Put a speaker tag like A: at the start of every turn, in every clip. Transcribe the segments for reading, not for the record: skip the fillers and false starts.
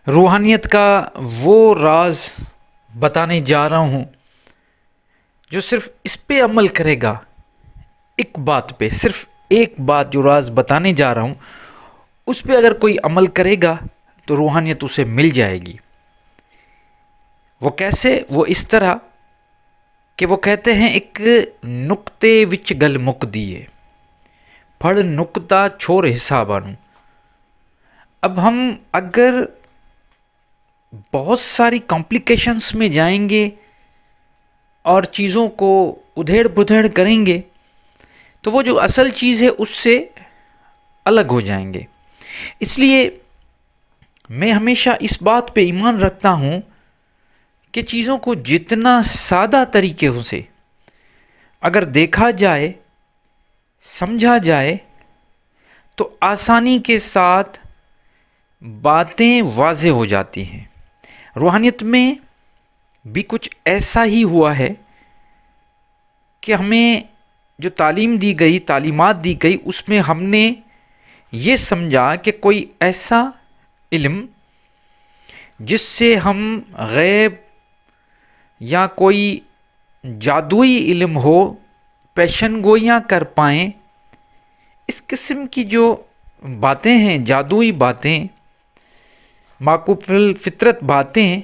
A: روحانیت کا وہ راز بتانے جا رہا ہوں جو صرف اس پہ عمل کرے گا، ایک بات پہ، صرف ایک بات جو راز بتانے جا رہا ہوں اس پہ اگر کوئی عمل کرے گا تو روحانیت اسے مل جائے گی۔ وہ کیسے؟ وہ اس طرح کہ وہ کہتے ہیں ایک نقطے وچ گل مک دیے، پڑھ نقطہ چھوڑ حساباں نوں۔ اب ہم اگر بہت ساری کمپلیکیشنز میں جائیں گے اور چیزوں کو ادھیڑ بدھیڑ کریں گے تو وہ جو اصل چیز ہے اس سے الگ ہو جائیں گے۔ اس لیے میں ہمیشہ اس بات پہ ایمان رکھتا ہوں کہ چیزوں کو جتنا سادہ طریقے سے اگر دیکھا جائے، سمجھا جائے تو آسانی کے ساتھ باتیں واضح ہو جاتی ہیں۔ روحانیت میں بھی کچھ ایسا ہی ہوا ہے کہ ہمیں جو تعلیم دی گئی، تعلیمات دی گئی، اس میں ہم نے یہ سمجھا کہ کوئی ایسا علم جس سے ہم غیب یا کوئی جادوئی علم ہو، پیشن گوئیاں کر پائیں، اس قسم کی جو باتیں ہیں، جادوئی باتیں، معکوف الفطرت باتیں،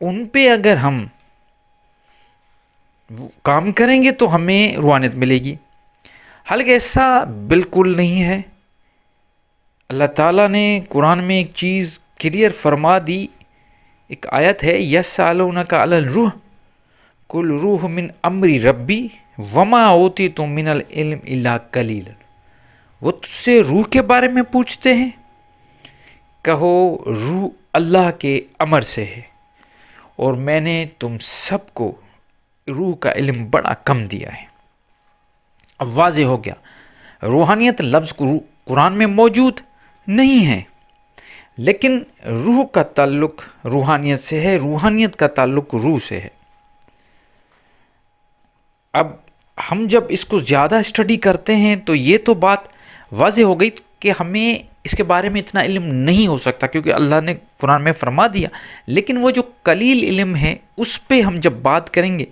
A: ان پہ اگر ہم کام کریں گے تو ہمیں روحانیت ملے گی۔ حالانکہ ایسا بالکل نہیں ہے۔ اللہ تعالیٰ نے قرآن میں ایک چیز کلیئر فرما دی، ایک آیت ہے یسألونک علی الروح قل روح من امر ربی وما اوتیتم من العلم الا قلیلا۔ وہ تجھ سے روح کے بارے میں پوچھتے ہیں، کہو روح اللہ کے امر سے ہے اور میں نے تم سب کو روح کا علم بڑا کم دیا ہے۔ اب واضح ہو گیا، روحانیت لفظ قرآن میں موجود نہیں ہے، لیکن روح کا تعلق روحانیت سے ہے، روحانیت کا تعلق روح سے ہے۔ اب ہم جب اس کو زیادہ اسٹڈی کرتے ہیں تو یہ تو بات واضح ہو گئی کہ ہمیں اس کے بارے میں اتنا علم نہیں ہو سکتا، کیونکہ اللہ نے قرآن میں فرما دیا۔ لیکن وہ جو قلیل علم ہے اس پہ ہم جب بات کریں گے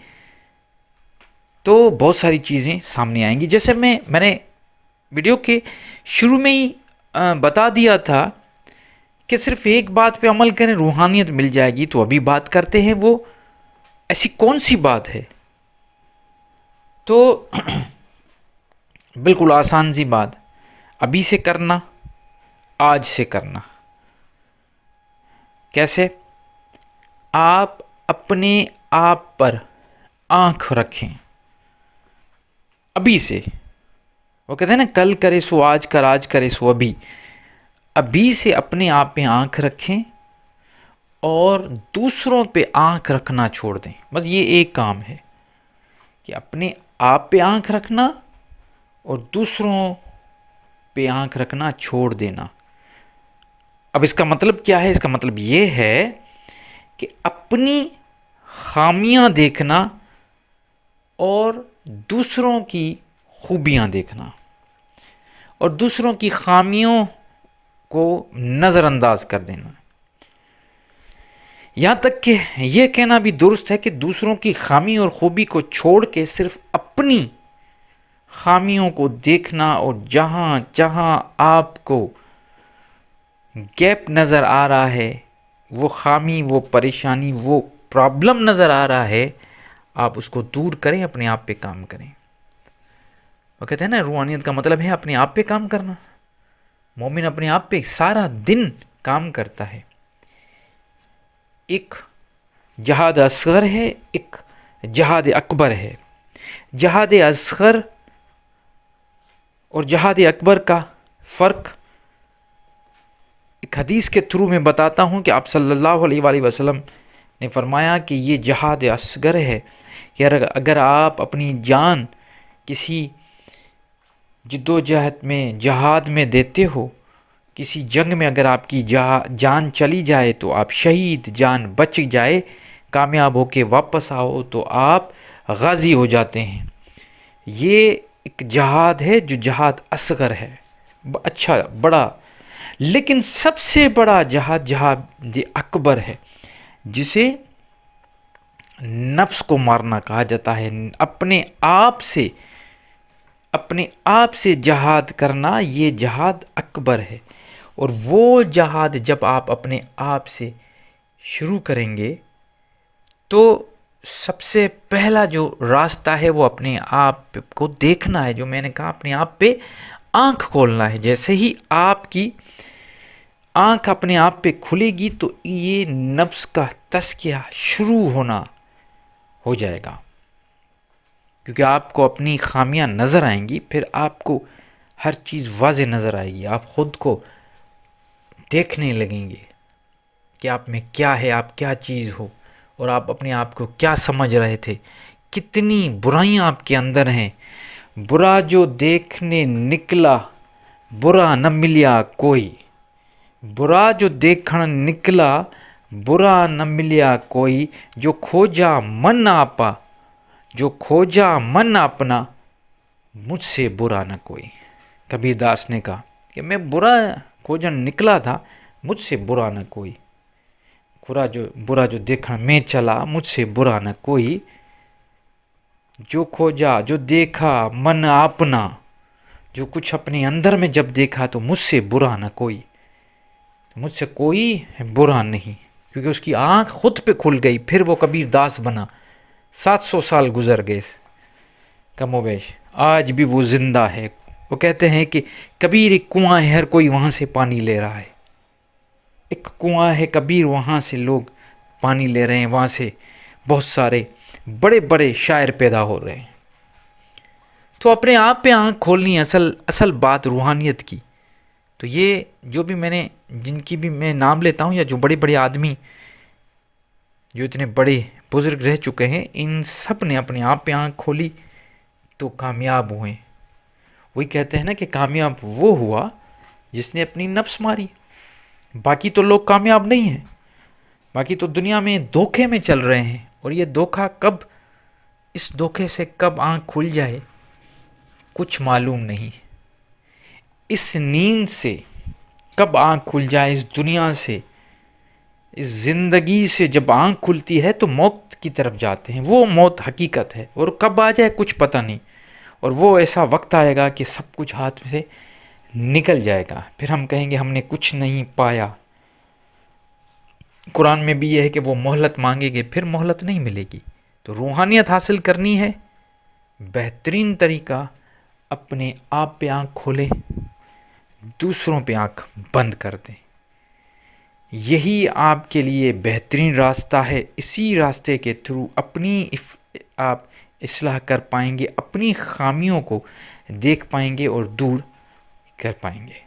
A: تو بہت ساری چیزیں سامنے آئیں گی۔ جیسے میں نے ویڈیو کے شروع میں ہی بتا دیا تھا کہ صرف ایک بات پہ عمل کریں روحانیت مل جائے گی، تو ابھی بات کرتے ہیں وہ ایسی کون سی بات ہے۔ تو بالکل آسان سی بات، ابھی سے کرنا، آج سے کرنا۔ کیسے؟ آپ اپنے آپ پر آنکھ رکھیں ابھی سے۔ وہ کہتے ہیں نا کل کرے سو آج کر، آج کرے سو ابھی۔ ابھی سے اپنے آپ پہ آنکھ رکھیں اور دوسروں پہ آنکھ رکھنا چھوڑ دیں۔ بس یہ ایک کام ہے کہ اپنے آپ پہ آنکھ رکھنا اور دوسروں پہ آنکھ رکھنا چھوڑ دینا۔ اب اس کا مطلب کیا ہے؟ اس کا مطلب یہ ہے کہ اپنی خامیاں دیکھنا اور دوسروں کی خوبیاں دیکھنا، اور دوسروں کی خامیوں کو نظر انداز کر دینا۔ یہاں تک کہ یہ کہنا بھی درست ہے کہ دوسروں کی خامی اور خوبی کو چھوڑ کے صرف اپنی خامیوں کو دیکھنا، اور جہاں جہاں آپ کو گیپ نظر آ رہا ہے، وہ خامی، وہ پریشانی، وہ پرابلم نظر آ رہا ہے، آپ اس کو دور کریں، اپنے آپ پہ کام کریں۔ وہ کہتے ہیں نا روحانیت کا مطلب ہے اپنے آپ پہ کام کرنا۔ مومن اپنے آپ پہ سارا دن کام کرتا ہے۔ ایک جہاد اصغر ہے، ایک جہاد اکبر ہے۔ جہاد اصغر اور جہاد اکبر کا فرق ایک حدیث کے تھرو میں بتاتا ہوں کہ آپ صلی اللہ علیہ وآلہ وسلم نے فرمایا کہ یہ جہاد اصغر ہے کہ اگر آپ اپنی جان کسی جد و جہد میں، جہاد میں دیتے ہو، کسی جنگ میں اگر آپ کی جان چلی جائے تو آپ شہید، جان بچ جائے، کامیاب ہو کے واپس آؤ تو آپ غازی ہو جاتے ہیں۔ یہ ایک جہاد ہے جو جہاد اصغر ہے، اچھا بڑا۔ لیکن سب سے بڑا جہاد جہاد اکبر ہے، جسے نفس کو مارنا کہا جاتا ہے، اپنے آپ سے جہاد کرنا، یہ جہاد اکبر ہے۔ اور وہ جہاد جب آپ اپنے آپ سے شروع کریں گے تو سب سے پہلا جو راستہ ہے وہ اپنے آپ کو دیکھنا ہے، جو میں نے کہا اپنے آپ پہ آنکھ کھولنا ہے۔ جیسے ہی آپ کی آنکھ اپنے آپ پہ کھلے گی تو یہ نفس کا تزکیہ شروع ہونا ہو جائے گا، کیونکہ آپ کو اپنی خامیاں نظر آئیں گی، پھر آپ کو ہر چیز واضح نظر آئے گی، آپ خود کو دیکھنے لگیں گے کہ آپ میں کیا ہے، آپ کیا چیز ہو، اور آپ اپنے آپ کو کیا سمجھ رہے تھے، کتنی برائیاں آپ کے اندر ہیں۔ برا جو دیکھنے نکلا برا نہ ملیا کوئی، برا جو دیکھن نکلا برا نہ ملیا کوئی، جو کھوجا من آپا، جو کھوجا من اپنا، مجھ سے برا نہ کوئی۔ کبیر داس نے کہا کہ میں کھوجن نکلا تھا، مجھ سے برا نہ کوئی، برا جو دیکھن میں چلا، مجھ سے برا نہ کوئی، جو کھوجا جو دیکھا من اپنا، جو کچھ اپنے اندر میں جب دیکھا تو مجھ سے برا نہ کوئی، مجھ سے کوئی برا نہیں، کیونکہ اس کی آنکھ خود پہ کھل گئی، پھر وہ کبیر داس بنا۔ 700 سال گزر گئے کم و بیش، آج بھی وہ زندہ ہے۔ وہ کہتے ہیں کہ کبیر ایک کنواں ہے، ہر کوئی وہاں سے پانی لے رہا ہے، ایک کنواں ہے کبیر، وہاں سے لوگ پانی لے رہے ہیں، وہاں سے بہت سارے بڑے بڑے شاعر پیدا ہو رہے ہیں۔ تو اپنے آپ پہ آنکھ کھولنی ہے اصل بات روحانیت کی۔ تو یہ جو بھی میں نے جن کی بھی میں نام لیتا ہوں، یا جو بڑے بڑے آدمی جو اتنے بڑے بزرگ رہ چکے ہیں، ان سب نے اپنے آپ پہ آنکھ کھولی تو کامیاب ہوئے۔ وہی کہتے ہیں نا کہ کامیاب وہ ہوا جس نے اپنی نفس ماری، باقی تو لوگ کامیاب نہیں ہیں، باقی تو دنیا میں دھوکے میں چل رہے ہیں، اور یہ دھوکا اس دھوکے سے کب آنکھ کھل جائے کچھ معلوم نہیں، اس نیند سے کب آنکھ کھل جائے، اس دنیا سے، اس زندگی سے جب آنکھ کھلتی ہے تو موت کی طرف جاتے ہیں۔ وہ موت حقیقت ہے، اور کب آ جائے کچھ پتہ نہیں، اور وہ ایسا وقت آئے گا کہ سب کچھ ہاتھ سے نکل جائے گا، پھر ہم کہیں گے ہم نے کچھ نہیں پایا۔ قرآن میں بھی یہ ہے کہ وہ مہلت مانگیں گے، پھر مہلت نہیں ملے گی۔ تو روحانیت حاصل کرنی ہے، بہترین طریقہ اپنے آپ پہ آنکھ کھولے، دوسروں پہ آنکھ بند کر دیں، یہی آپ کے لیے بہترین راستہ ہے۔ اسی راستے کے تھرو آپ اصلاح کر پائیں گے، اپنی خامیوں کو دیکھ پائیں گے اور دور کر پائیں گے۔